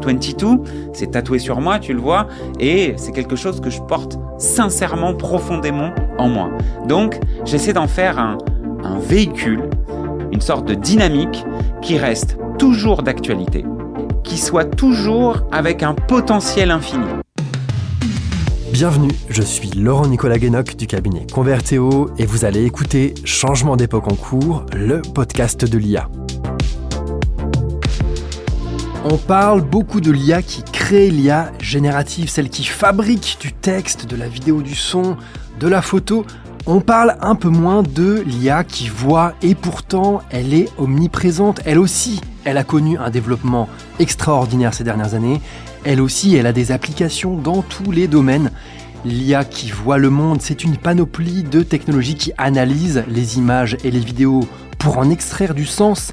22, c'est tatoué sur moi, tu le vois, et c'est quelque chose que je porte sincèrement, profondément en moi. Donc, j'essaie d'en faire un véhicule, une sorte de dynamique qui reste toujours d'actualité, qui soit toujours avec un potentiel infini. Bienvenue, je suis Laurent-Nicolas Guénoc du cabinet Convertéo et vous allez écouter Changement d'époque en cours, le podcast de l'IA. On parle beaucoup de l'IA qui crée l'IA générative, celle qui fabrique du texte, de la vidéo, du son, de la photo. On parle un peu moins de l'IA qui voit et pourtant elle est omniprésente. Elle aussi, elle a connu un développement extraordinaire ces dernières années. Elle aussi, elle a des applications dans tous les domaines. L'IA qui voit le monde, c'est une panoplie de technologies qui analysent les images et les vidéos pour en extraire du sens.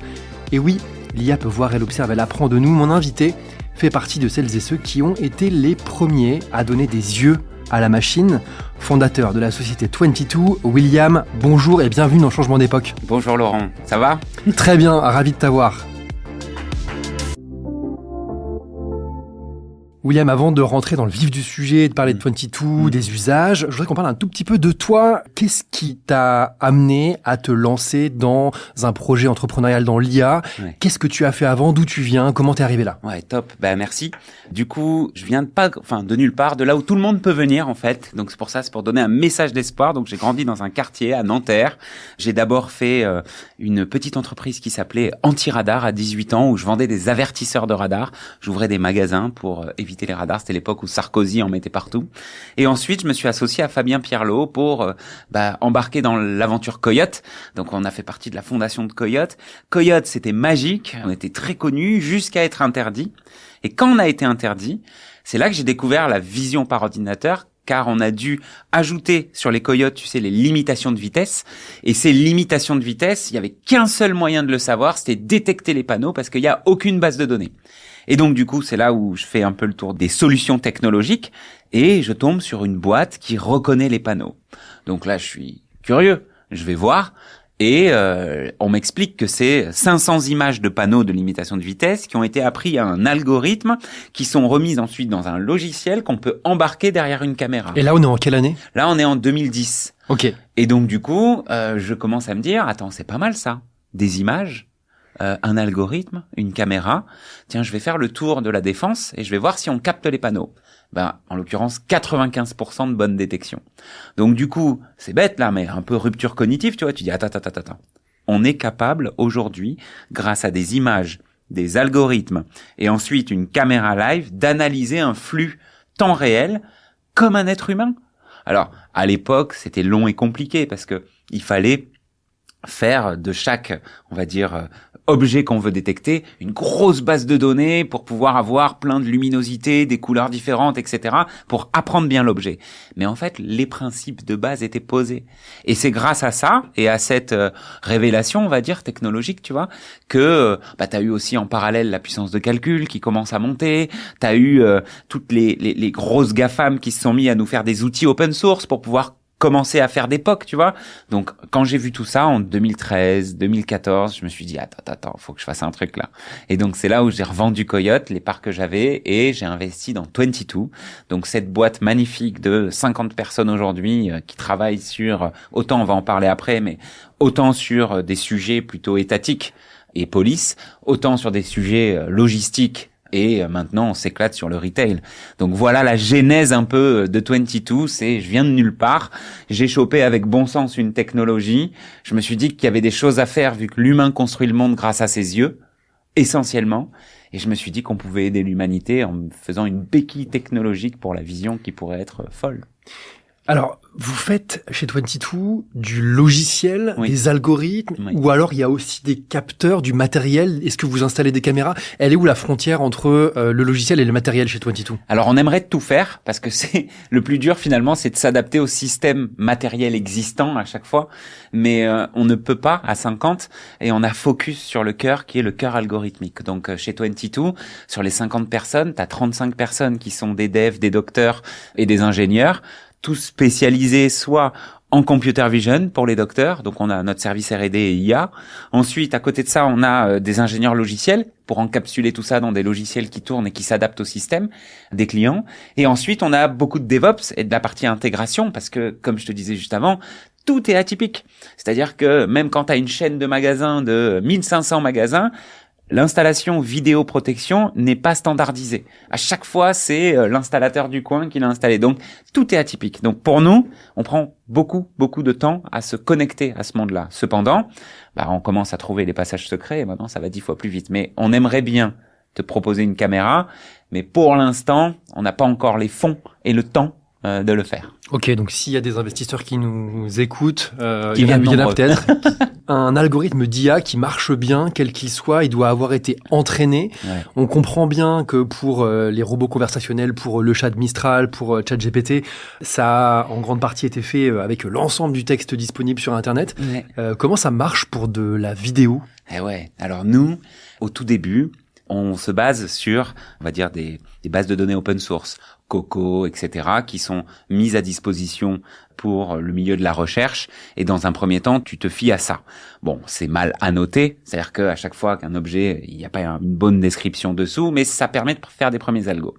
Et oui, l'IA peut voir, elle observe, elle apprend de nous. Mon invité fait partie de celles et ceux qui ont été les premiers à donner des yeux à la machine. Fondateur de la société 22, William, bonjour et bienvenue dans Changement d'époque. Bonjour Laurent, ça va ? Très bien, ravi de t'avoir. William, avant de rentrer dans le vif du sujet, de parler de 22, des usages, je voudrais qu'on parle un tout petit peu de toi. Qu'est-ce qui t'a amené à te lancer dans un projet entrepreneurial dans l'IA ? Qu'est-ce que tu as fait avant ? D'où tu viens ? Comment t'es arrivé là ? Ouais, top. Merci. Du coup, je viens de nulle part, de là où tout le monde peut venir, en fait. Donc, c'est pour donner un message d'espoir. Donc, j'ai grandi dans un quartier à Nanterre. J'ai d'abord fait une petite entreprise qui s'appelait Anti-Radar à 18 ans, où je vendais des avertisseurs de radar. J'ouvrais des magasins pour éviter les radars. C'était l'époque où Sarkozy en mettait partout. Et ensuite, je me suis associé à Fabien Pierlot pour embarquer dans l'aventure Coyote. Donc, on a fait partie de la fondation de Coyote. Coyote, c'était magique. On était très connus jusqu'à être interdit. Et quand on a été interdit, c'est là que j'ai découvert la vision par ordinateur, car on a dû ajouter sur les Coyotes, tu sais, les limitations de vitesse. Et ces limitations de vitesse, il y avait qu'un seul moyen de le savoir, c'était détecter les panneaux parce qu'il n'y a aucune base de données. Et donc, du coup, c'est là où je fais un peu le tour des solutions technologiques et je tombe sur une boîte qui reconnaît les panneaux. Donc là, je suis curieux. Je vais voir et on m'explique que c'est 500 images de panneaux de limitation de vitesse qui ont été appris à un algorithme qui sont remises ensuite dans un logiciel qu'on peut embarquer derrière une caméra. Et là, on est en quelle année ? Là, on est en 2010. Ok. Et donc, du coup, je commence à me dire, attends, c'est pas mal ça. Des images. Un algorithme, une caméra. Tiens, je vais faire le tour de la Défense et je vais voir si on capte les panneaux. En l'occurrence, 95% de bonne détection. Donc, du coup, c'est bête là, mais un peu rupture cognitive, tu vois. Tu dis, attends. On est capable aujourd'hui, grâce à des images, des algorithmes et ensuite une caméra live, d'analyser un flux temps réel comme un être humain. Alors, à l'époque, c'était long et compliqué parce que il fallait faire de chaque, on va dire, objet qu'on veut détecter, une grosse base de données pour pouvoir avoir plein de luminosité, des couleurs différentes, etc., pour apprendre bien l'objet. Mais en fait, les principes de base étaient posés. Et c'est grâce à ça, et à cette révélation, on va dire, technologique, tu vois, que t'as eu aussi en parallèle la puissance de calcul qui commence à monter, t'as eu toutes les grosses GAFAM qui se sont mis à nous faire des outils open source pour pouvoir commencer à faire des POC, tu vois. Donc, quand j'ai vu tout ça en 2013, 2014, je me suis dit, attends, faut que je fasse un truc là. Et donc, c'est là où j'ai revendu Coyote, les parts que j'avais, et j'ai investi dans 22. Donc, cette boîte magnifique de 50 personnes aujourd'hui qui travaillent sur, autant on va en parler après, mais autant sur des sujets plutôt étatiques et police, autant sur des sujets logistiques. Et maintenant, on s'éclate sur le retail. Donc voilà la genèse un peu de 22, c'est je viens de nulle part, j'ai chopé avec bon sens une technologie, je me suis dit qu'il y avait des choses à faire vu que l'humain construit le monde grâce à ses yeux, essentiellement, et je me suis dit qu'on pouvait aider l'humanité en faisant une béquille technologique pour la vision qui pourrait être folle. Alors, vous faites chez 22 du logiciel, oui. Des algorithmes, oui. Ou alors il y a aussi des capteurs, du matériel. Est-ce que vous installez des caméras ? Elle est où la frontière entre le logiciel et le matériel chez 22 ? Alors, on aimerait tout faire parce que c'est le plus dur finalement, c'est de s'adapter au système matériel existant à chaque fois. Mais on ne peut pas à 50 et on a focus sur le cœur qui est le cœur algorithmique. Donc, chez 22, sur les 50 personnes, t'as 35 personnes qui sont des devs, des docteurs et des ingénieurs, tous spécialisés soit en computer vision pour les docteurs. Donc, on a notre service R&D et IA. Ensuite, à côté de ça, on a des ingénieurs logiciels pour encapsuler tout ça dans des logiciels qui tournent et qui s'adaptent au système des clients. Et ensuite, on a beaucoup de DevOps et de la partie intégration parce que, comme je te disais juste avant, tout est atypique. C'est-à-dire que même quand tu as une chaîne de magasins de 1500 magasins, l'installation vidéoprotection n'est pas standardisée. À chaque fois, c'est l'installateur du coin qui l'a installé. Donc, tout est atypique. Donc, pour nous, on prend beaucoup de temps à se connecter à ce monde-là. Cependant, on commence à trouver les passages secrets et maintenant, ça va 10 fois plus vite. Mais on aimerait bien te proposer une caméra, mais pour l'instant, on n'a pas encore les fonds et le temps de le faire. Ok, donc s'il y a des investisseurs qui nous écoutent, il y en a peut-être, un algorithme d'IA qui marche bien, quel qu'il soit, il doit avoir été entraîné. Ouais. On comprend bien que pour les robots conversationnels, pour le chat Mistral, pour ChatGPT, ça a en grande partie été fait avec l'ensemble du texte disponible sur Internet. Ouais. Comment ça marche pour de la vidéo ? Alors nous, au tout début, on se base sur, on va dire, des bases de données open source, Coco, etc., qui sont mises à disposition pour le milieu de la recherche. Et dans un premier temps, tu te fies à ça. Bon, c'est mal annoté, c'est-à-dire qu'à chaque fois qu'un objet, il n'y a pas une bonne description dessous, mais ça permet de faire des premiers algos.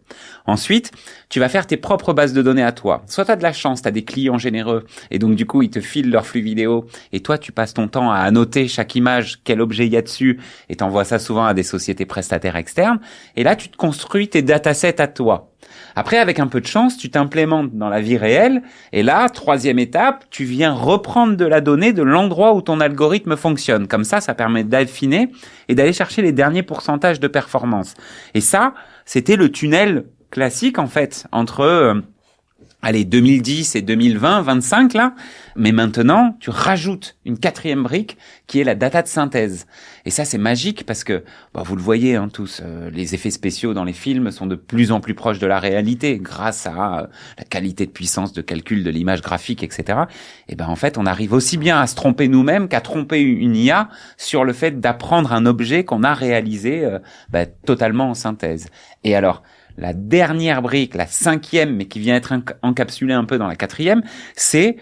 Ensuite, tu vas faire tes propres bases de données à toi. Soit tu as de la chance, tu as des clients généreux, et donc du coup, ils te filent leur flux vidéo, et toi, tu passes ton temps à annoter chaque image, quel objet il y a dessus, et t'envoies ça souvent à des sociétés prestataires externes. Et là, tu te construis tes datasets à toi. Après, avec un peu de chance, tu t'implémentes dans la vie réelle. Et là, troisième étape, tu viens reprendre de la donnée de l'endroit où ton algorithme fonctionne. Comme ça permet d'affiner et d'aller chercher les derniers pourcentages de performance. Et ça, c'était le tunnel classique, en fait, entre 2010 et 2020, 25 là. Mais maintenant, tu rajoutes une quatrième brique qui est la data de synthèse. Et ça, c'est magique parce que, vous le voyez tous, les effets spéciaux dans les films sont de plus en plus proches de la réalité grâce à la qualité de puissance de calcul de l'image graphique, etc. Et en fait, on arrive aussi bien à se tromper nous-mêmes qu'à tromper une IA sur le fait d'apprendre un objet qu'on a réalisé totalement en synthèse. Et alors, la dernière brique, la cinquième, mais qui vient être encapsulée un peu dans la quatrième, c'est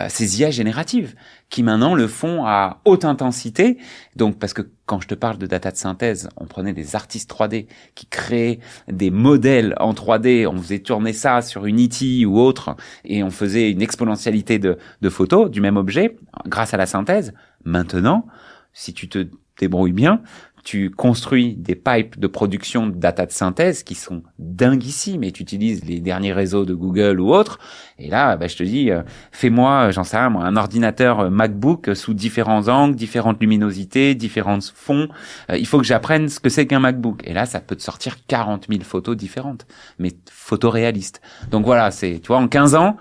ces IA génératives qui maintenant le font à haute intensité. Donc, parce que quand je te parle de data de synthèse, on prenait des artistes 3D qui créaient des modèles en 3D, on faisait tourner ça sur Unity ou autre, et on faisait une exponentialité de photos du même objet grâce à la synthèse. Maintenant, si tu te débrouilles bien, tu construis des pipes de production de data de synthèse qui sont dinguissimes et tu utilises les derniers réseaux de Google ou autres. Et là, je te dis, fais-moi, j'en sais rien, un ordinateur MacBook sous différents angles, différentes luminosités, différents fonds. Il faut que j'apprenne ce que c'est qu'un MacBook. Et là, ça peut te sortir 40 000 photos différentes, mais photos réalistes. Donc voilà, tu vois, en 15 ans,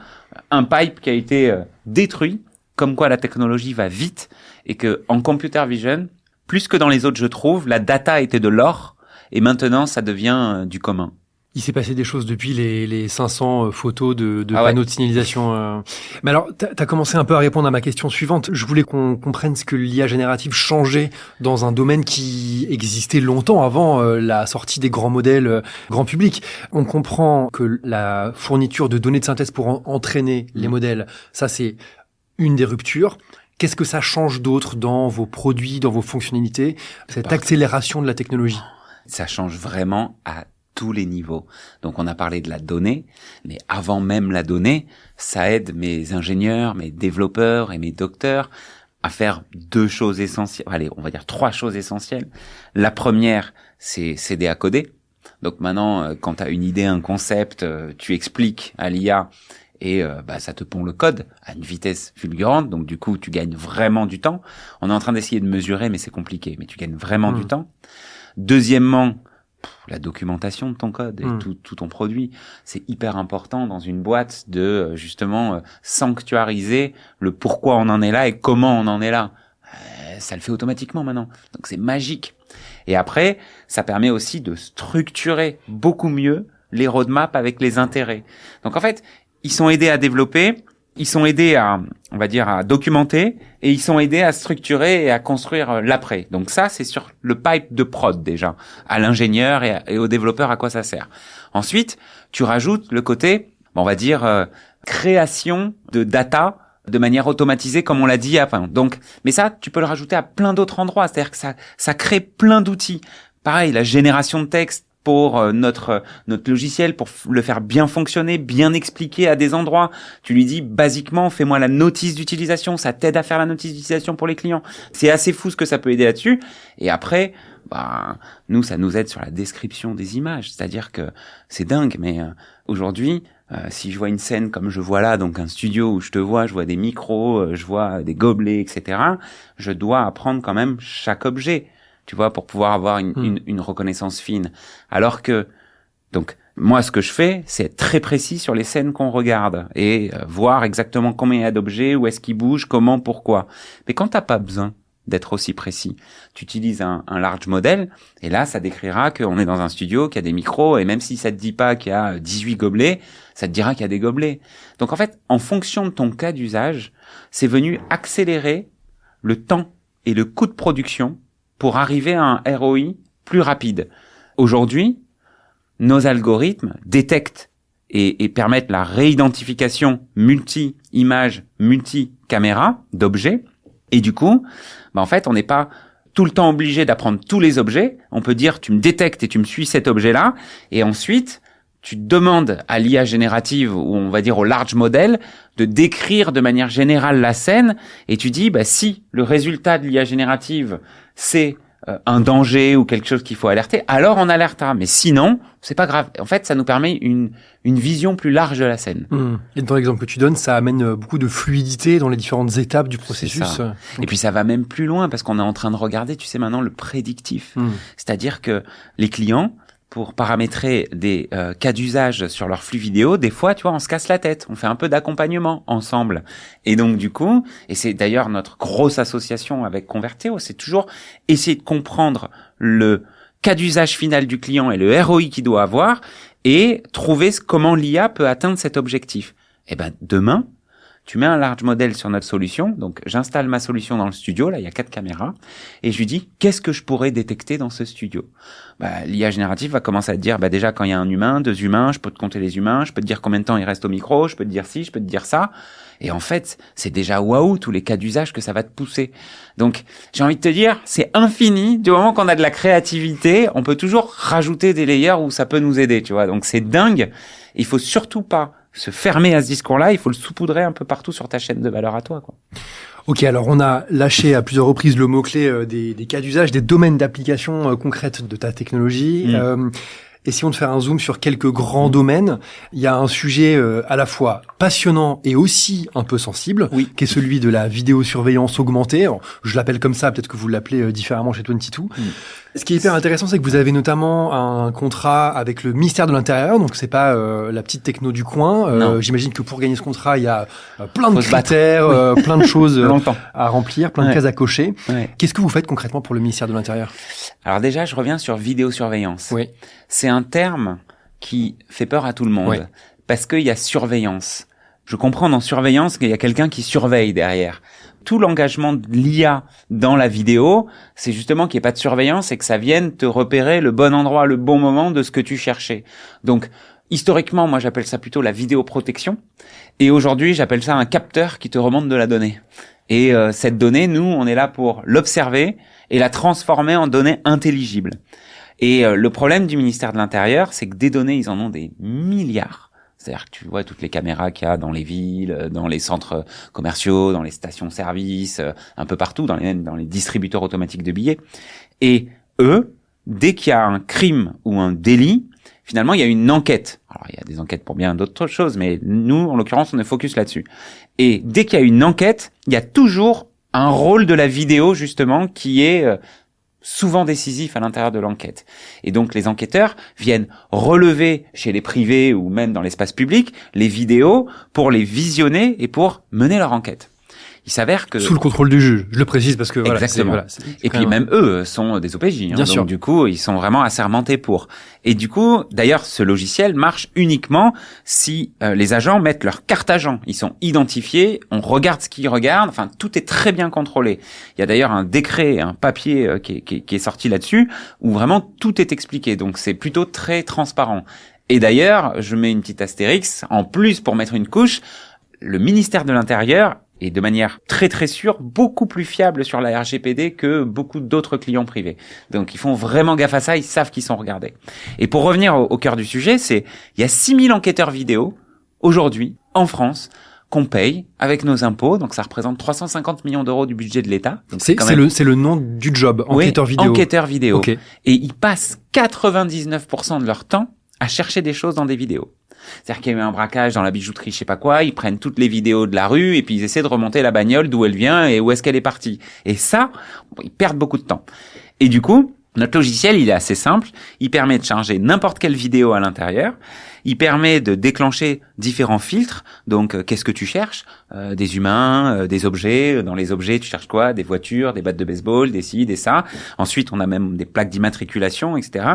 un pipe qui a été détruit, comme quoi la technologie va vite et que en computer vision, plus que dans les autres, je trouve, la data était de l'or et maintenant, ça devient du commun. Il s'est passé des choses depuis les 500 photos de panneaux de signalisation. Mais alors, t'as commencé un peu à répondre à ma question suivante. Je voulais qu'on comprenne ce que l'IA générative changeait dans un domaine qui existait longtemps avant la sortie des grands modèles grand public. On comprend que la fourniture de données de synthèse pour entraîner les modèles, ça c'est une des ruptures. Qu'est-ce que ça change d'autre dans vos produits, dans vos fonctionnalités, cette accélération de la technologie ? Ça change vraiment à tous les niveaux. Donc on a parlé de la donnée, mais avant même la donnée, ça aide mes ingénieurs, mes développeurs et mes docteurs à faire deux choses essentielles. Allez, on va dire trois choses essentielles. La première, c'est s'aider à coder. Donc maintenant, quand tu as une idée, un concept, tu expliques à l'IA et ça te pond le code à une vitesse fulgurante, donc du coup tu gagnes vraiment du temps. On est en train d'essayer de mesurer, mais c'est compliqué, mais tu gagnes vraiment du temps. Deuxièmement, la documentation de ton code et tout ton produit, c'est hyper important dans une boîte de justement sanctuariser le pourquoi on en est là et comment on en est là. Ça le fait automatiquement maintenant, donc c'est magique. Et après, ça permet aussi de structurer beaucoup mieux les roadmaps avec les intérêts. Donc en fait, ils sont aidés à développer, ils sont aidés à, on va dire, à documenter, et ils sont aidés à structurer et à construire l'après. Donc ça, c'est sur le pipe de prod déjà, à l'ingénieur et au développeur à quoi ça sert. Ensuite, tu rajoutes le côté, on va dire, création de data de manière automatisée, comme on l'a dit avant. Donc, mais ça, tu peux le rajouter à plein d'autres endroits. C'est-à-dire que ça crée plein d'outils. Pareil, la génération de texte pour notre logiciel, pour le faire bien fonctionner, bien expliquer à des endroits. Tu lui dis, basiquement, fais-moi la notice d'utilisation. Ça t'aide à faire la notice d'utilisation pour les clients. C'est assez fou ce que ça peut aider là-dessus. Et après, nous, ça nous aide sur la description des images. C'est-à-dire que c'est dingue, mais aujourd'hui, si je vois une scène comme je vois là, donc un studio où je vois des micros, je vois des gobelets, etc., je dois apprendre quand même chaque objet, tu vois, pour pouvoir avoir une reconnaissance fine. Alors que, donc, moi, ce que je fais, c'est être très précis sur les scènes qu'on regarde et voir exactement combien il y a d'objets, où est-ce qu'ils bougent, comment, pourquoi. Mais quand t'as pas besoin d'être aussi précis, tu utilises un large model et là, ça décrira qu'on est dans un studio, qu'il y a des micros et même si ça te dit pas qu'il y a 18 gobelets, ça te dira qu'il y a des gobelets. Donc en fait, en fonction de ton cas d'usage, c'est venu accélérer le temps et le coût de production pour arriver à un ROI plus rapide. Aujourd'hui, nos algorithmes détectent et permettent la réidentification multi-images, multi-caméras d'objets. Et du coup, en fait, on n'est pas tout le temps obligé d'apprendre tous les objets. On peut dire, tu me détectes et tu me suis cet objet-là. Et ensuite, tu demandes à l'IA générative, ou on va dire au large model, de décrire de manière générale la scène. Et tu dis, si le résultat de l'IA générative, c'est un danger ou quelque chose qu'il faut alerter, alors on alertera. Mais sinon, c'est pas grave. En fait, ça nous permet une vision plus large de la scène. Et dans l'exemple que tu donnes, ça amène beaucoup de fluidité dans les différentes étapes du processus. Et puis ça va même plus loin parce qu'on est en train de regarder, tu sais, maintenant le prédictif. C'est-à-dire que les clients, pour paramétrer des cas d'usage sur leur flux vidéo, des fois, tu vois, on se casse la tête. On fait un peu d'accompagnement ensemble. Et donc, du coup, et c'est d'ailleurs notre grosse association avec Converteo, c'est toujours essayer de comprendre le cas d'usage final du client et le ROI qu'il doit avoir et trouver comment l'IA peut atteindre cet objectif. Et demain, tu mets un large model sur notre solution. Donc, j'installe ma solution dans le studio. Là, il y a 4 caméras. Et je lui dis, qu'est-ce que je pourrais détecter dans ce studio? L'IA générative va commencer à te dire, déjà, quand il y a un humain, 2 humains, je peux te compter les humains, je peux te dire combien de temps il reste au micro, je peux te dire ci, je peux te dire ça. Et en fait, c'est déjà waouh, tous les cas d'usage que ça va te pousser. Donc, j'ai envie de te dire, c'est infini. Du moment qu'on a de la créativité, on peut toujours rajouter des layers où ça peut nous aider, tu vois. Donc, c'est dingue. Il faut surtout pas se fermer à ce discours-là, il faut le saupoudrer un peu partout sur ta chaîne de valeur à toi, quoi. Ok, alors on a lâché à plusieurs reprises le mot-clé des cas d'usage, des domaines d'application concrètes de ta technologie. Essayons de faire un zoom sur quelques grands domaines. Il y a un sujet à la fois passionnant et aussi un peu sensible, qui est celui de la vidéosurveillance augmentée. Alors, je l'appelle comme ça, peut-être que vous l'appelez différemment chez 22. Ce qui est hyper intéressant, c'est que vous avez notamment un contrat avec le ministère de l'Intérieur, donc c'est pas la petite techno du coin. J'imagine que pour gagner ce contrat, il y a plein de critères, plein de choses à remplir, plein de cases à cocher. Qu'est-ce que vous faites concrètement pour le ministère de l'Intérieur? Alors déjà, je reviens sur vidéosurveillance. C'est un terme qui fait peur à tout le monde parce qu'il y a surveillance. Je comprends dans surveillance qu'il y a quelqu'un qui surveille derrière. Tout l'engagement de l'IA dans la vidéo, c'est justement qu'il n'y ait pas de surveillance et que ça vienne te repérer le bon endroit, le bon moment de ce que tu cherchais. Donc, historiquement, moi, j'appelle ça plutôt la vidéoprotection. Et aujourd'hui, j'appelle ça un capteur qui te remonte de la donnée. Et cette donnée, nous, on est là pour l'observer et la transformer en données intelligibles. Et le problème du ministère de l'Intérieur, c'est que des données, ils en ont des milliards. C'est-à-dire que tu vois toutes les caméras qu'il y a dans les villes, dans les centres commerciaux, dans les stations-service, un peu partout, dans les distributeurs automatiques de billets. Et eux, dès qu'il y a un crime ou un délit, finalement, il y a une enquête. Alors, il y a des enquêtes pour bien d'autres choses, mais nous, en l'occurrence, on est focus là-dessus. Et dès qu'il y a une enquête, il y a toujours un rôle de la vidéo, justement, qui est souvent décisif à l'intérieur de l'enquête. Et donc, les enquêteurs viennent relever chez les privés ou même dans l'espace public les vidéos pour les visionner et pour mener leur enquête. Il s'avère que... Sous le contrôle du juge, je le précise parce que... Exactement. Et puis même eux sont des OPJ. Bien sûr. Donc du coup, ils sont vraiment assermentés pour. Et du coup, d'ailleurs, ce logiciel marche uniquement si les agents mettent leur carte agent. Ils sont identifiés, on regarde ce qu'ils regardent, enfin, tout est très bien contrôlé. Il y a d'ailleurs un décret, un papier qui est sorti là-dessus, où vraiment tout est expliqué. Donc c'est plutôt très transparent. Et d'ailleurs, je mets une petite astérix, en plus pour mettre une couche, le ministère de l'Intérieur et de manière très très sûre, beaucoup plus fiable sur la RGPD que beaucoup d'autres clients privés. Donc ils font vraiment gaffe à ça, ils savent qu'ils sont regardés. Et pour revenir au cœur du sujet, il y a 6000 enquêteurs vidéo aujourd'hui en France qu'on paye avec nos impôts, donc ça représente 350 millions d'euros du budget de l'État. C'est le nom du job, enquêteur vidéo. Enquêteur vidéo. Okay. Et ils passent 99% de leur temps à chercher des choses dans des vidéos. C'est-à-dire qu'il y a eu un braquage dans la bijouterie, je sais pas quoi, ils prennent toutes les vidéos de la rue et puis ils essaient de remonter la bagnole, d'où elle vient et où est-ce qu'elle est partie. Et ça, ils perdent beaucoup de temps. Et du coup, notre logiciel, il est assez simple. Il permet de charger n'importe quelle vidéo à l'intérieur. Il permet de déclencher différents filtres. Donc, qu'est-ce que tu cherches ? Des humains, des objets. Dans les objets, tu cherches quoi ? Des voitures, des battes de baseball, des ci, des ça. Ensuite, on a même des plaques d'immatriculation, etc.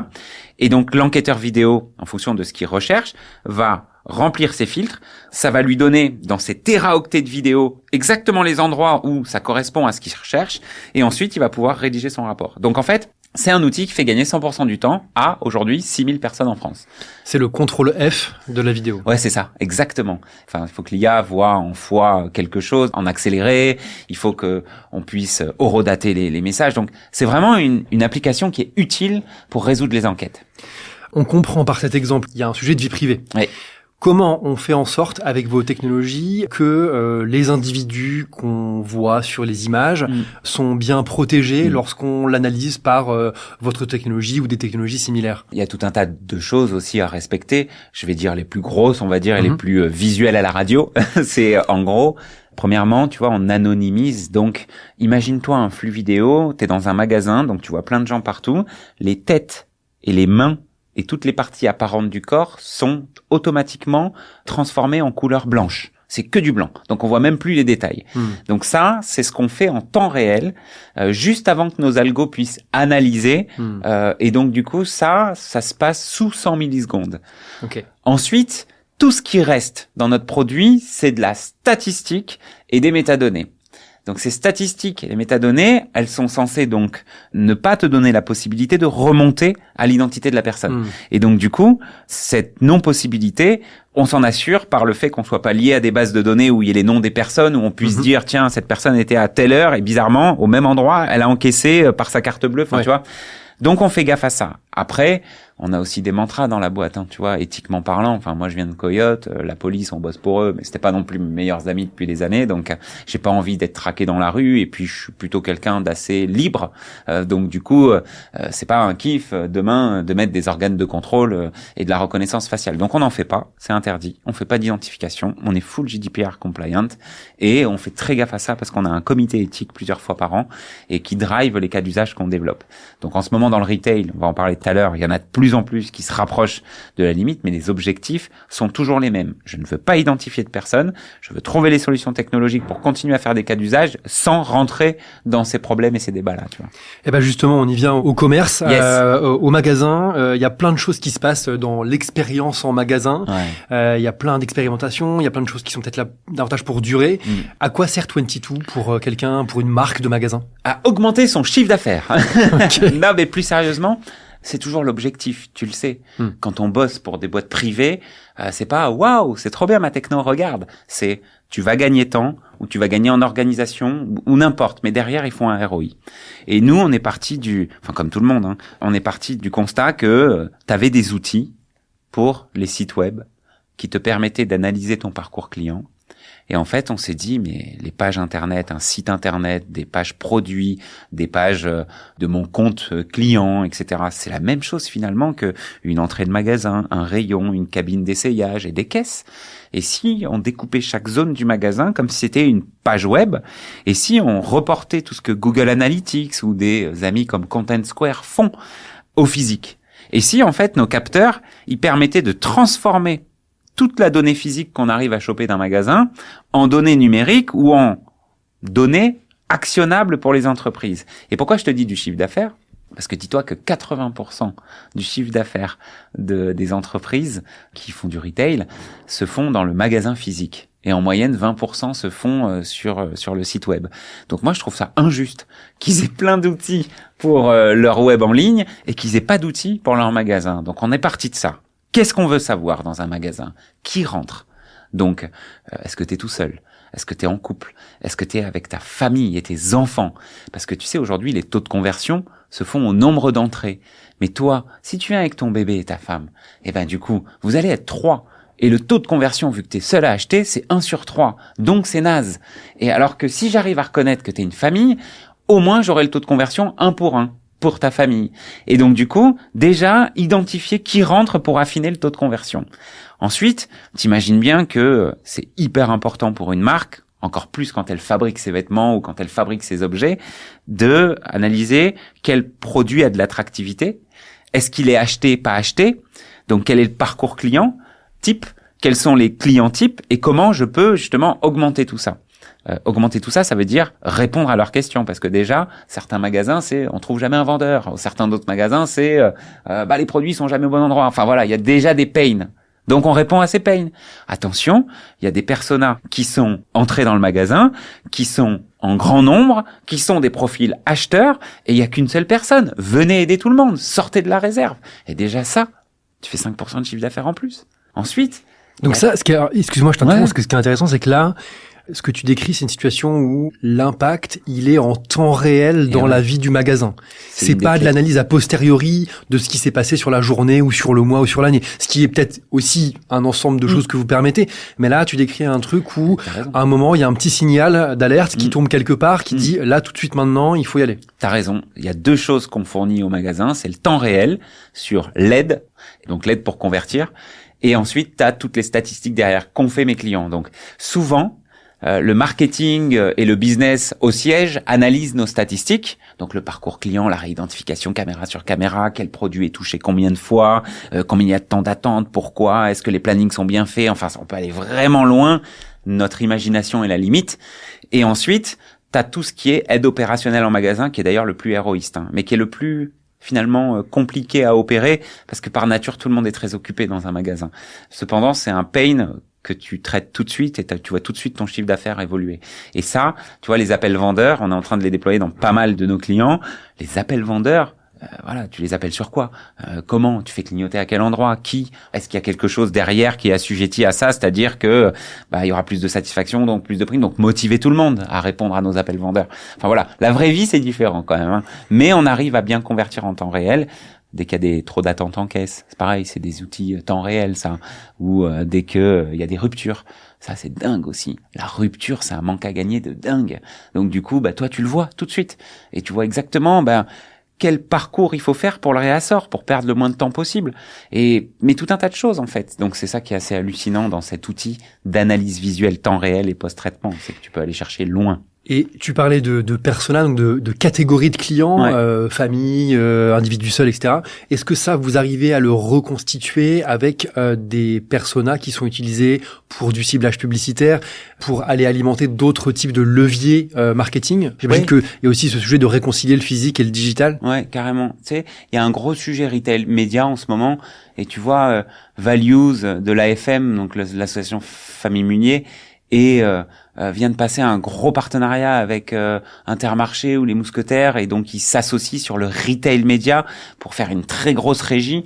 Et donc, l'enquêteur vidéo, en fonction de ce qu'il recherche, va remplir ses filtres. Ça va lui donner, dans ces téraoctets de vidéos, exactement les endroits où ça correspond à ce qu'il recherche. Et ensuite, il va pouvoir rédiger son rapport. Donc, en fait, c'est un outil qui fait gagner 100% du temps à, aujourd'hui, 6000 personnes en France. C'est le contrôle F de la vidéo. Ouais, c'est ça, exactement. Enfin, il faut que l'IA voit en fois quelque chose, en accéléré. Il faut que on puisse horodater les messages. Donc, c'est vraiment une application qui est utile pour résoudre les enquêtes. On comprend par cet exemple, il y a un sujet de vie privée. Oui. Comment on fait en sorte, avec vos technologies, que les individus qu'on voit sur les images sont bien protégés lorsqu'on l'analyse par votre technologie ou des technologies similaires ? Il y a tout un tas de choses aussi à respecter. Je vais dire les plus grosses, on va dire, et les plus visuelles à la radio. C'est en gros... Premièrement, tu vois, on anonymise. Donc, imagine-toi un flux vidéo, t'es dans un magasin, donc tu vois plein de gens partout. Les têtes et les mains et toutes les parties apparentes du corps sont automatiquement transformées en couleur blanche. C'est que du blanc. Donc, on voit même plus les détails. Donc ça, c'est ce qu'on fait en temps réel, juste avant que nos algos puissent analyser. Et donc, du coup, ça se passe sous 100 millisecondes. Okay. Ensuite, tout ce qui reste dans notre produit, c'est de la statistique et des métadonnées. Donc ces statistiques et les métadonnées, elles sont censées donc ne pas te donner la possibilité de remonter à l'identité de la personne. Et donc du coup, cette non-possibilité, on s'en assure par le fait qu'on soit pas lié à des bases de données où il y a les noms des personnes, où on puisse dire tiens, cette personne était à telle heure et bizarrement, au même endroit, elle a encaissé par sa carte bleue, enfin tu vois. Donc on fait gaffe à ça. Après, on a aussi des mantras dans la boîte, hein, tu vois, éthiquement parlant. Enfin, moi, je viens de Coyote, la police, on bosse pour eux, mais c'était pas non plus mes meilleurs amis depuis des années, donc j'ai pas envie d'être traqué dans la rue. Et puis, je suis plutôt quelqu'un d'assez libre, donc du coup, c'est pas un kiff demain de mettre des organes de contrôle et de la reconnaissance faciale. Donc, on n'en fait pas, c'est interdit. On fait pas d'identification, on est full GDPR compliant et on fait très gaffe à ça parce qu'on a un comité éthique plusieurs fois par an et qui drive les cas d'usage qu'on développe. Donc, en ce moment, dans le retail, on va en parler tout à l'heure, il y en a de plus en plus qui se rapprochent de la limite, mais les objectifs sont toujours les mêmes. Je ne veux pas identifier de personne, je veux trouver les solutions technologiques pour continuer à faire des cas d'usage sans rentrer dans ces problèmes et ces débats-là, tu vois. Et ben justement, on y vient au commerce, Yes. au magasin. Il y a plein de choses qui se passent dans l'expérience en magasin. Il y a plein d'expérimentations, il y a plein de choses qui sont peut-être là davantage pour durer. À quoi sert 22 pour quelqu'un, pour une marque de magasin ? À augmenter son chiffre d'affaires. Okay. Non, mais plus sérieusement, c'est toujours l'objectif, tu le sais. Quand on bosse pour des boîtes privées, c'est pas waouh, c'est trop bien ma techno, regarde. C'est tu vas gagner temps ou tu vas gagner en organisation ou n'importe. Mais derrière, ils font un ROI. Et nous, on est parti enfin comme tout le monde, hein, on est parti du constat que tu avais des outils pour les sites web qui te permettaient d'analyser ton parcours client. Et en fait, on s'est dit, mais les pages internet, un site internet, des pages produits, des pages de mon compte client, etc. C'est la même chose finalement que une entrée de magasin, un rayon, une cabine d'essayage et des caisses. Et si on découpait chaque zone du magasin comme si c'était une page web, et si on reportait tout ce que Google Analytics ou des amis comme Content Square font au physique. Et si en fait nos capteurs, ils permettaient de transformer toute la donnée physique qu'on arrive à choper d'un magasin en données numériques ou en données actionnables pour les entreprises. Et pourquoi je te dis du chiffre d'affaires ? Parce que dis-toi que 80% du chiffre d'affaires des entreprises qui font du retail se font dans le magasin physique. Et en moyenne, 20% se font sur le site web. Donc moi, je trouve ça injuste qu'ils aient plein d'outils pour leur web en ligne et qu'ils aient pas d'outils pour leur magasin. Donc on est parti de ça. Qu'est-ce qu'on veut savoir dans un magasin ? Qui rentre ? Donc, est-ce que tu es tout seul ? Est-ce que tu es en couple? Est-ce que tu es avec ta famille et tes enfants? Parce que tu sais, aujourd'hui, les taux de conversion se font au nombre d'entrées. Mais toi, si tu viens avec ton bébé et ta femme, eh ben du coup, vous allez être 3. Et le taux de conversion, vu que tu es seul à acheter, c'est 1 sur 3. Donc c'est naze. Et alors que si j'arrive à reconnaître que tu es une famille, au moins j'aurai le taux de conversion 1 pour 1 pour ta famille. Et donc du coup, déjà, identifier qui rentre pour affiner le taux de conversion. Ensuite, t'imagines bien que c'est hyper important pour une marque, encore plus quand elle fabrique ses vêtements ou quand elle fabrique ses objets, de analyser quel produit a de l'attractivité. Est-ce qu'il est acheté, pas acheté? Donc quel est le parcours client type? Quels sont les clients types? Et comment je peux justement augmenter tout ça? Augmenter tout ça, ça veut dire répondre à leurs questions, parce que déjà, certains magasins, c'est on trouve jamais un vendeur. Certains d'autres magasins, c'est les produits sont jamais au bon endroit. Enfin voilà, il y a déjà des pains. Donc on répond à ces pains. Attention, il y a des personas qui sont entrés dans le magasin, qui sont en grand nombre, qui sont des profils acheteurs, et il y a qu'une seule personne. Venez aider tout le monde, sortez de la réserve. Et déjà ça, tu fais 5% de chiffre d'affaires en plus. Ensuite... Donc ça, excuse-moi, je t'interromps, Ouais. parce que ce qui est intéressant, c'est que là, ce que tu décris, c'est une situation où l'impact, il est en temps réel dans la vie du magasin. C'est une pas des de l'analyse a posteriori de ce qui s'est passé sur la journée ou sur le mois ou sur l'année. Ce qui est peut-être aussi un ensemble de choses que vous permettez. Mais là, tu décris un truc où, T'as raison. à un moment, il y a un petit signal d'alerte qui tombe quelque part, qui dit, là, tout de suite, maintenant, il faut y aller. T'as raison. Il y a 2 choses qu'on fournit au magasin. C'est le temps réel sur l'aide, donc l'aide pour convertir. Et ensuite, t'as toutes les statistiques derrière qu'ont fait mes clients. Donc, souvent, le marketing et le business au siège analysent nos statistiques. Donc, le parcours client, la réidentification caméra sur caméra, quel produit est touché combien de fois, combien il y a de temps d'attente, pourquoi, est-ce que les plannings sont bien faits. Enfin, on peut aller vraiment loin. Notre imagination est la limite. Et ensuite, t'as tout ce qui est aide opérationnelle en magasin, qui est d'ailleurs le plus héroïste, mais qui est le plus finalement compliqué à opérer, parce que par nature tout le monde est très occupé dans un magasin. Cependant, c'est un pain que tu traites tout de suite et tu vois tout de suite ton chiffre d'affaires évoluer. Et ça, tu vois, les appels vendeurs, on est en train de les déployer dans pas mal de nos clients. Les appels vendeurs, tu les appelles sur quoi? Comment? Tu fais clignoter à quel endroit? Qui? Est-ce qu'il y a quelque chose derrière qui est assujetti à ça? C'est-à-dire que il y aura plus de satisfaction, donc plus de prix, donc motiver tout le monde à répondre à nos appels vendeurs. Enfin voilà, la vraie vie c'est différent quand même, mais on arrive à bien convertir en temps réel. Dès qu'il y a trop d'attentes en caisse, c'est pareil, c'est des outils temps réel ça. Ou dès que il y a des ruptures. Ça, c'est dingue aussi. La rupture, c'est un manque à gagner de dingue. Donc du coup, toi, tu le vois tout de suite. Et tu vois exactement, quel parcours il faut faire pour le réassort, pour perdre le moins de temps possible. Mais tout un tas de choses, en fait. Donc c'est ça qui est assez hallucinant dans cet outil d'analyse visuelle temps réel et post-traitement. C'est que tu peux aller chercher loin. Et tu parlais de personas, donc de catégories de clients, Ouais. famille, individus seuls, etc. Est-ce que ça, vous arrivez à le reconstituer avec des personas qui sont utilisés pour du ciblage publicitaire, pour aller alimenter d'autres types de leviers marketing? J'imagine qu'il y a aussi ce sujet de réconcilier le physique et le digital. Ouais, carrément. Tu sais, il y a un gros sujet retail média en ce moment. Et tu vois, Values de l'AFM, donc l'association Famille Munier, et vient de passer un gros partenariat avec Intermarché ou les Mousquetaires, et donc ils s'associent sur le retail média pour faire une très grosse régie.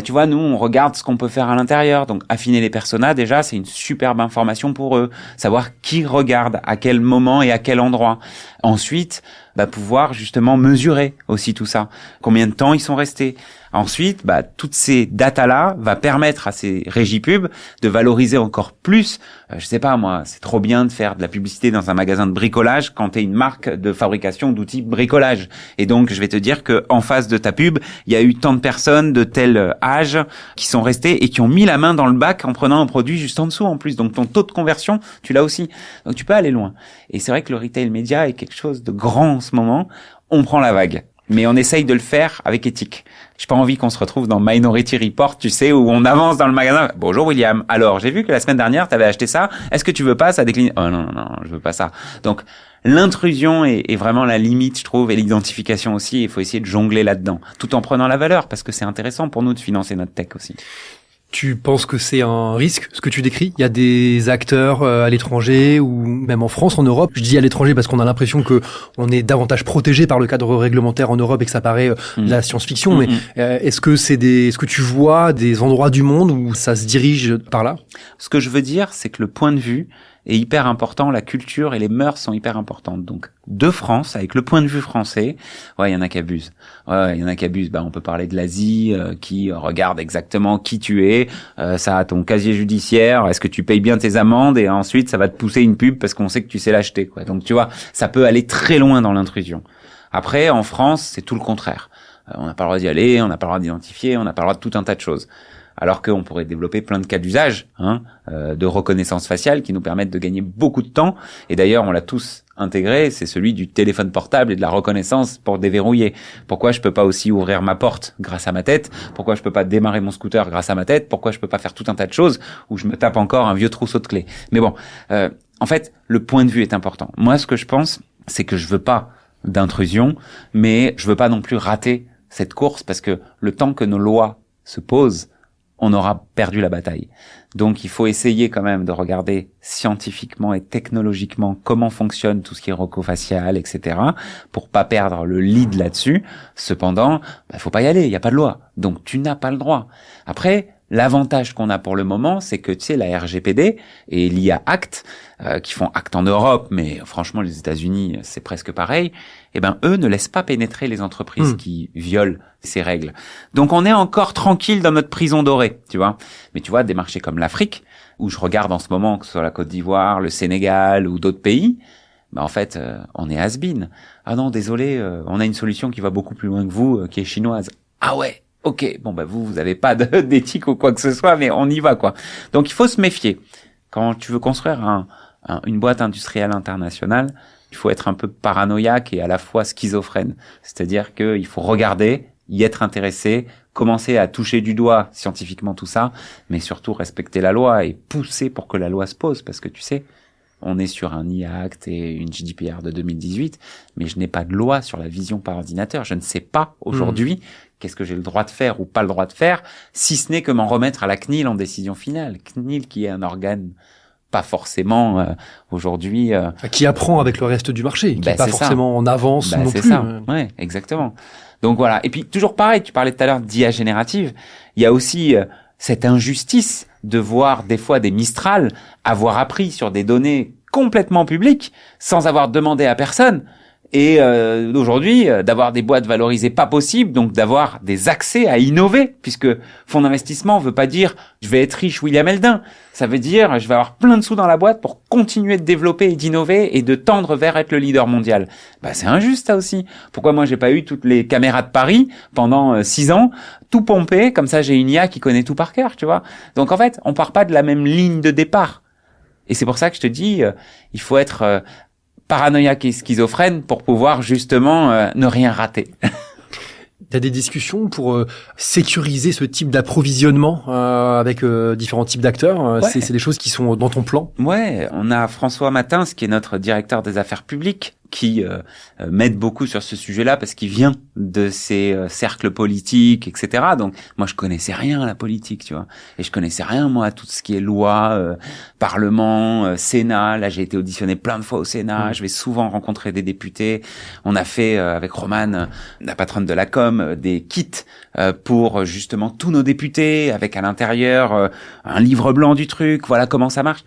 Tu vois, nous, on regarde ce qu'on peut faire à l'intérieur. Donc, affiner les personas, déjà, c'est une superbe information pour eux. Savoir qui regarde, à quel moment et à quel endroit. Ensuite, pouvoir justement mesurer aussi tout ça. Combien de temps ils sont restés. Ensuite, toutes ces datas-là va permettre à ces régies pubs de valoriser encore plus. Je sais pas, moi, c'est trop bien de faire de la publicité dans un magasin de bricolage quand t'es une marque de fabrication d'outils bricolage. Et donc, je vais te dire que en face de ta pub, il y a eu tant de personnes de tel âge qui sont restées et qui ont mis la main dans le bac en prenant un produit juste en dessous en plus. Donc, ton taux de conversion, tu l'as aussi. Donc, tu peux aller loin. Et c'est vrai que le retail média est quelque chose de grand en ce moment. On prend la vague. Mais on essaye de le faire avec éthique. J'ai pas envie qu'on se retrouve dans Minority Report, tu sais, où on avance dans le magasin. Bonjour William. Alors, j'ai vu que la semaine dernière, t'avais acheté ça. Est-ce que tu veux pas ça décline? Oh non, je veux pas ça. Donc, l'intrusion est vraiment la limite, je trouve, et l'identification aussi. Il faut essayer de jongler là-dedans, tout en prenant la valeur, parce que c'est intéressant pour nous de financer notre tech aussi. Tu penses que c'est un risque, ce que tu décris? Il y a des acteurs à l'étranger ou même en France, en Europe. Je dis à l'étranger parce qu'on a l'impression que on est davantage protégé par le cadre réglementaire en Europe et que ça paraît de la science-fiction. Mais est-ce que tu vois des endroits du monde où ça se dirige par là? Ce que je veux dire, c'est que le point de vue est hyper important, la culture et les mœurs sont hyper importantes. Donc, de France, avec le point de vue français, ouais, il y en a qui abusent. Ouais, il y en a qui abusent. On peut parler de l'Asie, qui regarde exactement qui tu es, ça a ton casier judiciaire, est-ce que tu payes bien tes amendes, et ensuite ça va te pousser une pub parce qu'on sait que tu sais l'acheter, quoi. Donc, tu vois, ça peut aller très loin dans l'intrusion. Après, en France, c'est tout le contraire. On n'a pas le droit d'y aller, on n'a pas le droit d'identifier, on n'a pas le droit de tout un tas de choses. Alors qu'on pourrait développer plein de cas d'usage, de reconnaissance faciale qui nous permettent de gagner beaucoup de temps. Et d'ailleurs, on l'a tous intégré, c'est celui du téléphone portable et de la reconnaissance pour déverrouiller. Pourquoi je peux pas aussi ouvrir ma porte grâce à ma tête? Pourquoi je peux pas démarrer mon scooter grâce à ma tête? Pourquoi je peux pas faire tout un tas de choses où je me tape encore un vieux trousseau de clés? Mais bon, en fait, le point de vue est important. Moi, ce que je pense, c'est que je veux pas d'intrusion, mais je veux pas non plus rater cette course parce que le temps que nos lois se posent, on aura perdu la bataille. Donc, il faut essayer quand même de regarder scientifiquement et technologiquement comment fonctionne tout ce qui est rocofacial, etc., pour pas perdre le lead là-dessus. Cependant, faut pas y aller, il y a pas de loi. Donc, tu n'as pas le droit. Après, l'avantage qu'on a pour le moment, c'est que, tu sais, la RGPD et l'IA Act, qui font acte en Europe, mais franchement, les États-Unis, c'est presque pareil, eux ne laissent pas pénétrer les entreprises qui violent ces règles. Donc, on est encore tranquille dans notre prison dorée, tu vois. Mais tu vois, des marchés comme l'Afrique, où je regarde en ce moment, que ce soit la Côte d'Ivoire, le Sénégal ou d'autres pays, en fait, on est has-been. Ah non, désolé, on a une solution qui va beaucoup plus loin que vous, qui est chinoise. Ah ouais, ok, vous avez pas d'éthique ou quoi que ce soit, mais on y va, quoi. Donc, il faut se méfier. Quand tu veux construire une boîte industrielle internationale, il faut être un peu paranoïaque et à la fois schizophrène. C'est-à-dire qu'il faut regarder, y être intéressé, commencer à toucher du doigt scientifiquement tout ça, mais surtout respecter la loi et pousser pour que la loi se pose. Parce que tu sais, on est sur un IA Act et une GDPR de 2018, mais je n'ai pas de loi sur la vision par ordinateur. Je ne sais pas aujourd'hui qu'est-ce que j'ai le droit de faire ou pas le droit de faire, si ce n'est que m'en remettre à la CNIL en décision finale. CNIL qui est un organe pas forcément aujourd'hui... qui apprend avec le reste du marché, qui n'est pas forcément en avance non c'est plus. Ça. Ouais, exactement. Donc voilà. Et puis toujours pareil, tu parlais tout à l'heure d'IA générative, il y a aussi cette injustice de voir des fois des Mistral avoir appris sur des données complètement publiques sans avoir demandé à personne. Et aujourd'hui, d'avoir des boîtes valorisées pas possible, donc d'avoir des accès à innover, puisque fonds d'investissement veut pas dire je vais être riche William Eldin, ça veut dire je vais avoir plein de sous dans la boîte pour continuer de développer et d'innover et de tendre vers être le leader mondial. C'est injuste ça aussi. Pourquoi moi j'ai pas eu toutes les caméras de Paris pendant 6 ans, tout pompé, comme ça j'ai une IA qui connaît tout par cœur, tu vois. Donc en fait, on part pas de la même ligne de départ. Et c'est pour ça que je te dis, il faut être paranoïaque et schizophrène pour pouvoir justement ne rien rater. Il y a des discussions pour sécuriser ce type d'approvisionnement avec différents types d'acteurs. Ouais. C'est des choses qui sont dans ton plan. Ouais, on a François Matins, qui est notre directeur des affaires publiques, qui m'aide beaucoup sur ce sujet-là parce qu'il vient de ces cercles politiques, etc. Donc moi je connaissais rien à la politique, tu vois, et je connaissais rien moi à tout ce qui est loi, parlement, Sénat. Là j'ai été auditionné plein de fois au Sénat, je vais souvent rencontrer des députés. On a fait avec Romane, la patronne de la com, des kits pour justement tous nos députés, avec à l'intérieur un livre blanc du truc. Voilà comment ça marche.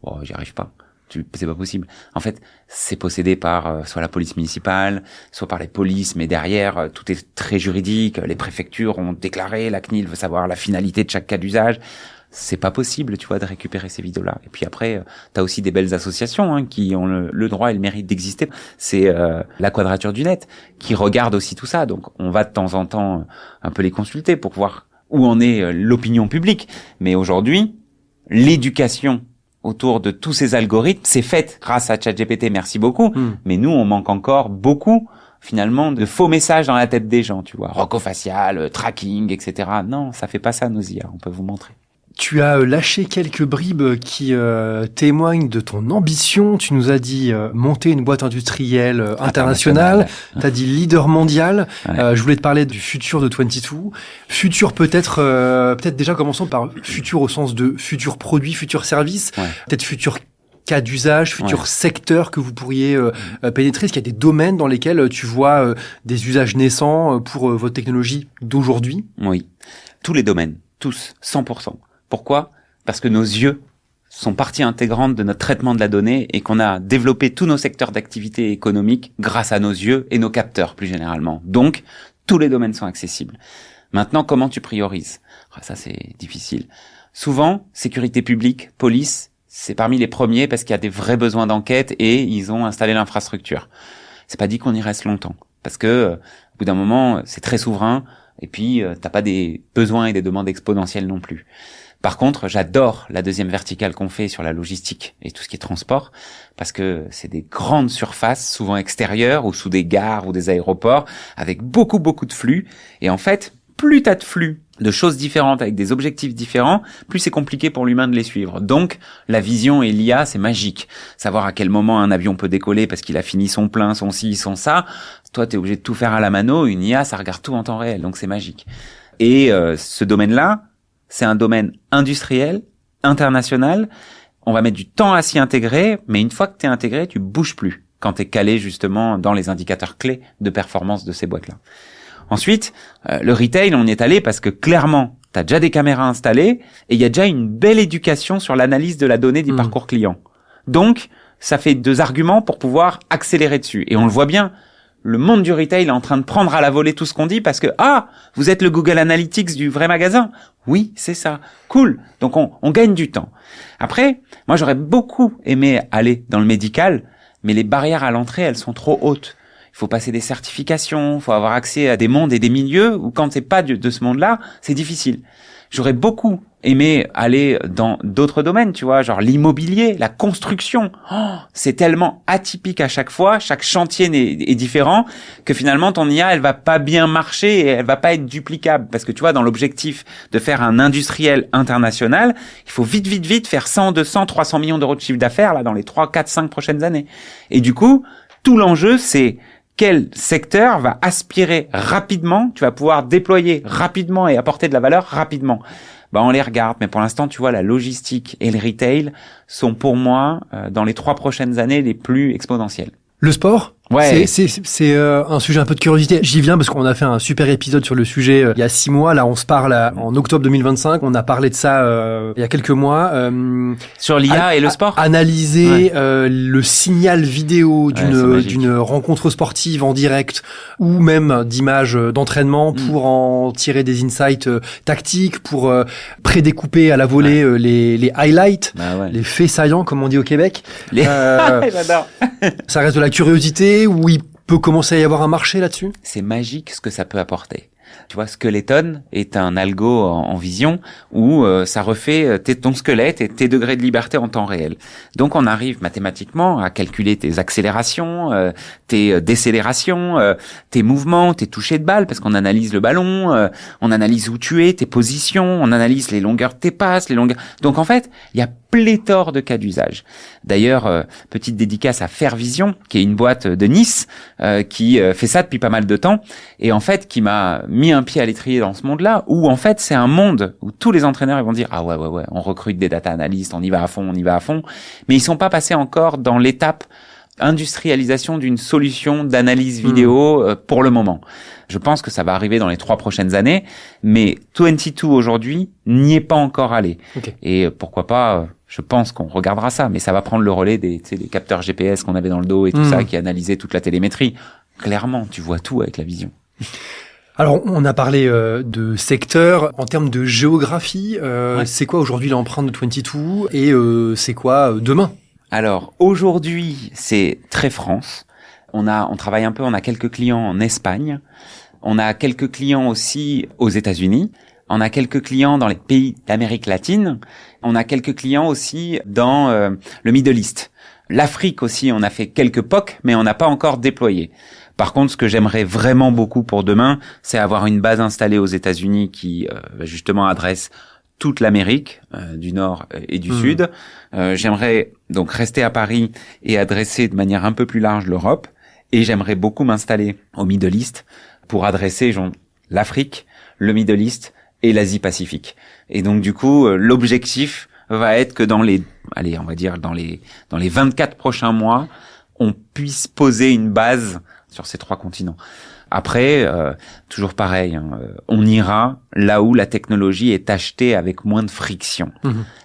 Bon, j'y arrive pas. C'est pas possible. En fait, c'est possédé par soit la police municipale, soit par les polices, mais derrière, tout est très juridique. Les préfectures ont déclaré, la CNIL veut savoir la finalité de chaque cas d'usage. C'est pas possible, tu vois, de récupérer ces vidéos-là. Et puis après, t'as aussi des belles associations qui ont le droit et le mérite d'exister. C'est la Quadrature du Net qui regarde aussi tout ça. Donc, on va de temps en temps un peu les consulter pour voir où en est l'opinion publique. Mais aujourd'hui, l'éducation autour de tous ces algorithmes, c'est fait grâce à ChatGPT, merci beaucoup. Mais nous, on manque encore beaucoup, finalement, de faux messages dans la tête des gens, tu vois. Rocofacial, tracking, etc. Non, ça fait pas ça, nos IA, on peut vous montrer. Tu as lâché quelques bribes qui témoignent de ton ambition. Tu nous as dit monter une boîte industrielle internationale. Tu as dit leader mondial. Ouais. Je voulais te parler du futur de 22. Futur peut-être déjà commençons par futur au sens de futur produit, futur service. Ouais. Peut-être futur cas d'usage, futur secteur que vous pourriez pénétrer. Est-ce qu'il y a des domaines dans lesquels tu vois des usages naissants pour votre technologie d'aujourd'hui? Oui, tous les domaines, tous, 100%. Pourquoi ? Parce que nos yeux sont partie intégrante de notre traitement de la donnée et qu'on a développé tous nos secteurs d'activité économique grâce à nos yeux et nos capteurs plus généralement. Donc, tous les domaines sont accessibles. Maintenant, comment tu priorises? Ça, c'est difficile. Souvent, sécurité publique, police, c'est parmi les premiers parce qu'il y a des vrais besoins d'enquête et ils ont installé l'infrastructure. C'est pas dit qu'on y reste longtemps parce que au bout d'un moment, c'est très souverain et puis t'as pas des besoins et des demandes exponentielles non plus. Par contre, j'adore la deuxième verticale qu'on fait sur la logistique et tout ce qui est transport parce que c'est des grandes surfaces, souvent extérieures ou sous des gares ou des aéroports avec beaucoup de flux et en fait, plus t'as de flux de choses différentes avec des objectifs différents, plus c'est compliqué pour l'humain de les suivre. Donc, la vision et l'IA, c'est magique. Savoir à quel moment un avion peut décoller parce qu'il a fini son plein, son ci, son ça. Toi, t'es obligé de tout faire à la mano. Une IA, ça regarde tout en temps réel. Donc, c'est magique. Et ce domaine-là, c'est un domaine industriel, international. On va mettre du temps à s'y intégrer, mais une fois que t'es intégré, tu bouges plus quand t'es calé justement dans les indicateurs clés de performance de ces boîtes-là. Ensuite, le retail, on y est allé parce que clairement, tu as déjà des caméras installées et il y a déjà une belle éducation sur l'analyse de la donnée des parcours clients. Donc, ça fait 2 arguments pour pouvoir accélérer dessus. Et on le voit bien, le monde du retail est en train de prendre à la volée tout ce qu'on dit parce que, vous êtes le Google Analytics du vrai magasin. Oui, c'est ça. Cool. Donc, on gagne du temps. Après, moi, j'aurais beaucoup aimé aller dans le médical, mais les barrières à l'entrée, elles sont trop hautes. Il faut passer des certifications, il faut avoir accès à des mondes et des milieux où quand c'est pas de ce monde-là, c'est difficile. J'aurais beaucoup aimé aller dans d'autres domaines, tu vois, genre l'immobilier, la construction. C'est tellement atypique à chaque fois, chaque chantier est différent que finalement ton IA, elle va pas bien marcher et elle va pas être duplicable parce que tu vois, dans l'objectif de faire un industriel international, il faut vite faire 100, 200, 300 millions d'euros de chiffre d'affaires là dans les 3, 4, 5 prochaines années. Et du coup, tout l'enjeu, c'est quel secteur va aspirer rapidement, tu vas pouvoir déployer rapidement et apporter de la valeur rapidement. On les regarde, mais pour l'instant, tu vois, la logistique et le retail sont pour moi, dans les 3 prochaines années, les plus exponentiels. Le sport, ouais. c'est un sujet un peu de curiosité. J'y viens parce qu'on a fait un super épisode sur le sujet il y a 6 mois. Là, on se parle en octobre 2025. On a parlé de ça il y a quelques mois. Sur l'IA et le sport. Analyser le signal vidéo d'une rencontre sportive en direct ou même d'images d'entraînement pour en tirer des insights tactiques, pour prédécouper à la volée les highlights, les faits saillants comme on dit au Québec. J'adore. Ça reste de la curiosité où il peut commencer à y avoir un marché là-dessus? C'est magique ce que ça peut apporter. Tu vois, Skeleton est un algo en vision où ça refait ton squelette et tes degrés de liberté en temps réel. Donc, on arrive mathématiquement à calculer tes accélérations, tes décélérations, tes mouvements, tes touchés de balle, parce qu'on analyse le ballon, on analyse où tu es, tes positions, on analyse les longueurs de tes passes, les longueurs. Donc, en fait, il y a pléthore de cas d'usage. D'ailleurs, petite dédicace à Fairvision, qui est une boîte de Nice, qui fait ça depuis pas mal de temps, et en fait, qui m'a mis un pied à l'étrier dans ce monde-là, où en fait, c'est un monde où tous les entraîneurs, ils vont dire, ah ouais, on recrute des data analystes, on y va à fond, mais ils sont pas passés encore dans l'étape industrialisation d'une solution d'analyse vidéo pour le moment. Je pense que ça va arriver dans les 3 prochaines années, mais 22 aujourd'hui n'y est pas encore allé. Okay. Et pourquoi pas, je pense qu'on regardera ça, mais ça va prendre le relais des capteurs GPS qu'on avait dans le dos et tout ça, qui analysaient toute la télémétrie. Clairement, tu vois tout avec la vision. Alors, on a parlé de secteur. En termes de géographie, c'est quoi aujourd'hui l'empreinte de 22 et c'est quoi demain? Alors, aujourd'hui, c'est très France. On travaille un peu, on a quelques clients en Espagne. On a quelques clients aussi aux États-Unis. On a quelques clients dans les pays d'Amérique latine. On a quelques clients aussi dans le Middle East. L'Afrique aussi, on a fait quelques POC, mais on n'a pas encore déployé. Par contre, ce que j'aimerais vraiment beaucoup pour demain, c'est avoir une base installée aux États-Unis qui, justement, adresse toute l'Amérique du Nord et du Sud. J'aimerais donc rester à Paris et adresser de manière un peu plus large l'Europe. Et j'aimerais beaucoup m'installer au Middle East pour adresser l'Afrique, le Middle East et l'Asie-Pacifique. Et donc, du coup, l'objectif va être que dans les 24 prochains mois, on puisse poser une base sur ces 3 continents. Après, toujours pareil, on ira là où la technologie est achetée avec moins de friction.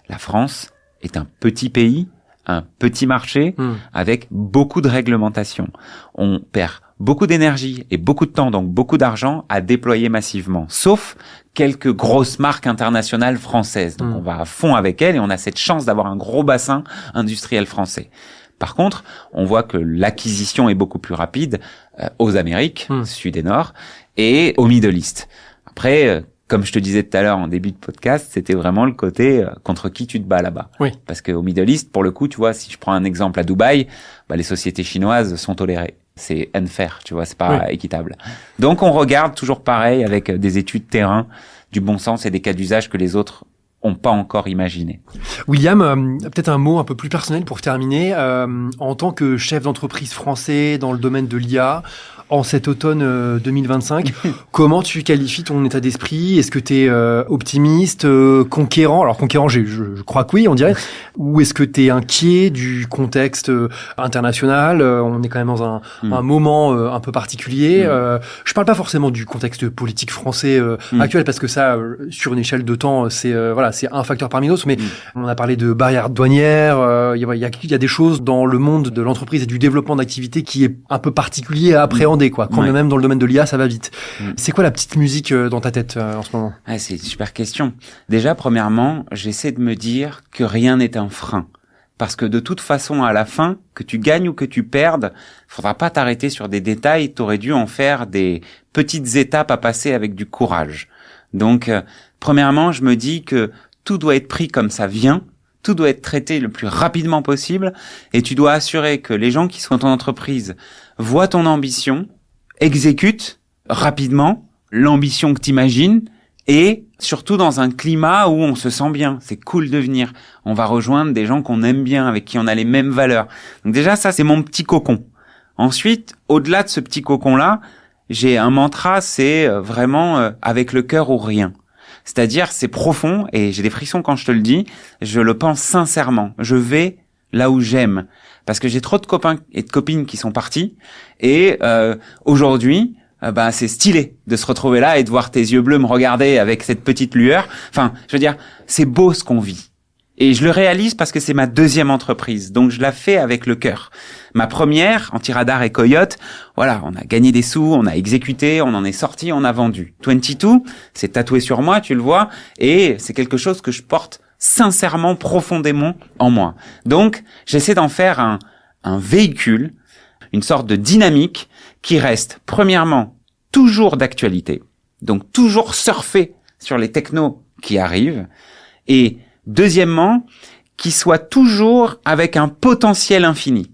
La France, est un petit pays, un petit marché, avec beaucoup de réglementations. On perd beaucoup d'énergie et beaucoup de temps, donc beaucoup d'argent à déployer massivement, sauf quelques grosses marques internationales françaises. Donc on va à fond avec elles et on a cette chance d'avoir un gros bassin industriel français. Par contre, on voit que l'acquisition est beaucoup plus rapide aux Amériques, Sud et Nord, et au Middle East. Après, comme je te disais tout à l'heure en début de podcast, c'était vraiment le côté contre qui tu te bats là-bas. Oui. Parce qu'au Middle East, pour le coup, tu vois, si je prends un exemple à Dubaï, les sociétés chinoises sont tolérées. C'est unfair, tu vois, c'est pas équitable. Donc on regarde toujours pareil avec des études terrain, du bon sens et des cas d'usage que les autres ont pas encore imaginé. William, peut-être un mot un peu plus personnel pour terminer. En tant que chef d'entreprise français dans le domaine de l'IA, en cet automne 2025, comment tu qualifies ton état d'esprit? Est-ce que tu es optimiste, conquérant? Alors conquérant, je crois que oui, on dirait. Ou est-ce que tu es inquiet du contexte international? On est quand même dans un moment un peu particulier. Je parle pas forcément du contexte politique français actuel, parce que ça, sur une échelle de temps, c'est un facteur parmi d'autres. Mais on a parlé de barrières douanières. Il y a des choses dans le monde de l'entreprise et du développement d'activité qui est un peu particulier à appréhender. Quand même dans le domaine de l'IA, ça va vite. C'est quoi la petite musique dans ta tête en ce moment? C'est une super question. Déjà, premièrement, j'essaie de me dire que rien n'est un frein. Parce que de toute façon, à la fin, que tu gagnes ou que tu perdes, faudra pas t'arrêter sur des détails. T'aurais dû en faire des petites étapes à passer avec du courage. Donc, premièrement, je me dis que tout doit être pris comme ça vient. Tout doit être traité le plus rapidement possible et tu dois assurer que les gens qui sont dans ton entreprise voient ton ambition, exécutent rapidement l'ambition que t'imagines et surtout dans un climat où on se sent bien. C'est cool de venir. On va rejoindre des gens qu'on aime bien, avec qui on a les mêmes valeurs. Donc déjà, ça, c'est mon petit cocon. Ensuite, au-delà de ce petit cocon-là, j'ai un mantra, c'est vraiment avec le cœur ou rien. C'est-à-dire, c'est profond et j'ai des frissons quand je te le dis. Je le pense sincèrement. Je vais là où j'aime. Parce que j'ai trop de copains et de copines qui sont partis. Et aujourd'hui, c'est stylé de se retrouver là et de voir tes yeux bleus me regarder avec cette petite lueur. Enfin, je veux dire, c'est beau ce qu'on vit. Et je le réalise parce que c'est ma deuxième entreprise. Donc, je la fais avec le cœur. Ma première, Antiradar et Coyote, voilà, on a gagné des sous, on a exécuté, on en est sorti, on a vendu. 22, c'est tatoué sur moi, tu le vois, et c'est quelque chose que je porte sincèrement, profondément en moi. Donc, j'essaie d'en faire un véhicule, une sorte de dynamique qui reste, premièrement, toujours d'actualité. Donc, toujours surfer sur les technos qui arrivent. Et deuxièmement, qui soit toujours avec un potentiel infini.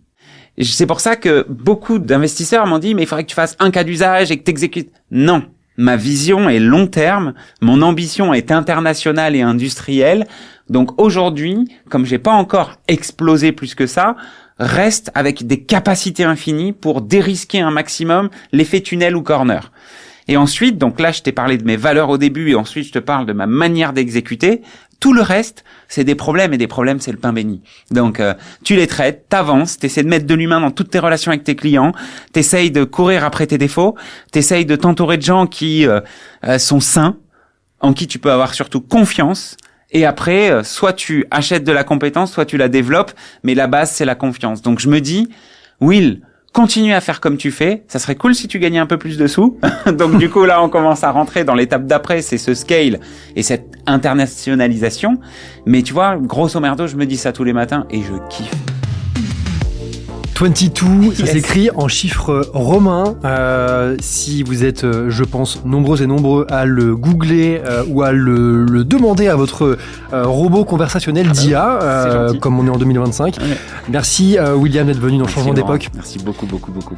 Et c'est pour ça que beaucoup d'investisseurs m'ont dit, mais il faudrait que tu fasses un cas d'usage et que tu exécutes. Non, ma vision est long terme, mon ambition est internationale et industrielle. Donc aujourd'hui, comme j'ai pas encore explosé plus que ça, reste avec des capacités infinies pour dérisquer un maximum l'effet tunnel ou corner. Et ensuite, donc là, je t'ai parlé de mes valeurs au début et ensuite, je te parle de ma manière d'exécuter. Tout le reste, c'est des problèmes et des problèmes, c'est le pain béni. Donc, tu les traites, t'avances, t'essaies de mettre de l'humain dans toutes tes relations avec tes clients, t'essayes de courir après tes défauts, t'essayes de t'entourer de gens qui sont sains, en qui tu peux avoir surtout confiance. Et après, soit tu achètes de la compétence, soit tu la développes, mais la base, c'est la confiance. Donc, je me dis, Will, continue à faire comme tu fais. Ça serait cool si tu gagnais un peu plus de sous. Donc, du coup, là, on commence à rentrer dans l'étape d'après. C'est ce scale et cette internationalisation. Mais tu vois, grosso merdo, je me dis ça tous les matins et je kiffe. 22, ça s'écrit en chiffres romains. Si vous êtes, je pense, nombreux et nombreux à le googler ou à le demander à votre robot conversationnel d'IA, comme on est en 2025. Ouais. Merci William d'être venu dans Changement d'époque. Merci beaucoup, beaucoup, beaucoup.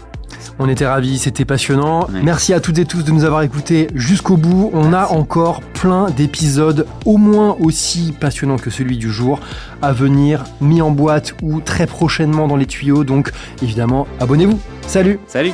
On était ravis, c'était passionnant. Ouais. Merci à toutes et tous de nous avoir écoutés jusqu'au bout. On a encore plein d'épisodes au moins aussi passionnants que celui du jour à venir, mis en boîte ou très prochainement dans les tuyaux. Donc évidemment, abonnez-vous. Salut. Salut.